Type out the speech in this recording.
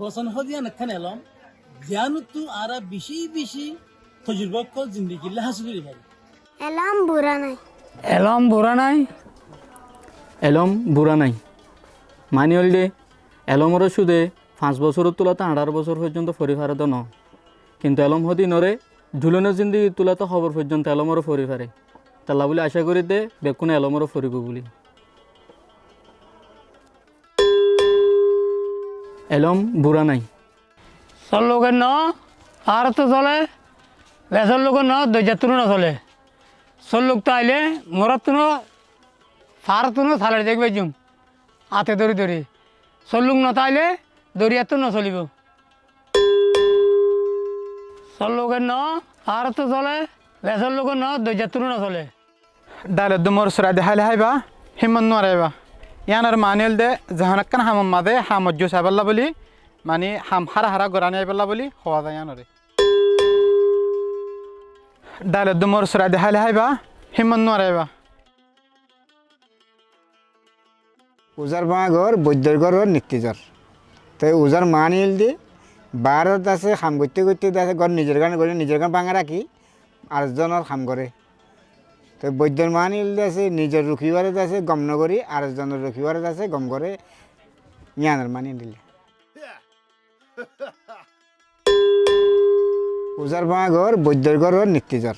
বছর হদিয়া নাখান এলম জ্ঞানতো আরা বেশি বেশি তজুরবা কল জিন্দিগি হাসি করি পারি এলাম বুড়া নাই এলম বুড়া নাই এলম বুড়া নাই মানি হল দে এলমর সুদে 5 বছরের তুলাতে 18 বছর পর্যন্ত পরিবারে তো ন কিন্তু এলম হদি নরে ঝুলনের জিন্দিগি তুলাতে খবর পর্যন্ত এলমরও পরিবারে তাল্লা বলে আশা করি দে বেকুনে এলমরও ফরিব বলি এলম বুড়া নাই সব লোকের ন আর তো চলে বেসর লোকের ন দৈজাতুনো না চলে সব লোক তো আইলে মরার তুনো ফার তুনো সালের দেখবে জুম হাতে ধরি ধরি সব লোক না তাইলে দরিয়ার তো না চলিব সব লোকের ন আর তো চলে বেসর লোকের ন দৈজাতুনো না চলে ডালে দুমর সুরা দেখাইলে হাইবা হিমন নরাইবা ইয়ানার মানিল দে জাহানাক্কান হাম মাদে হাম জুস আইবাল্লা বলি মানে হাম হারা হারা গরানি আইবাল্লা বলি হওয়া যায় ইয়ানরে ডালে দুমর সুরা দেখাইলে হাইবা হিমন নরাইবা উজার বাঁঘর বৈদ্যর ঘর নিত্যিজর তো উজার মানিল দি বারত আছে খাম করতে করতে আছে ঘর নিজের গান করে নিজের গান ভাঙা রাখি আরেকজনের খাম করে তো বৈদ্যর মানিল আছে নিজের রুখিবারে আছে গম নগরী আরেকজনের রুখিবারে আছে গম করে ইয়ানের মানি দিলে উজার বাঁঘর বৈদ্যর ঘর নিত্যিজর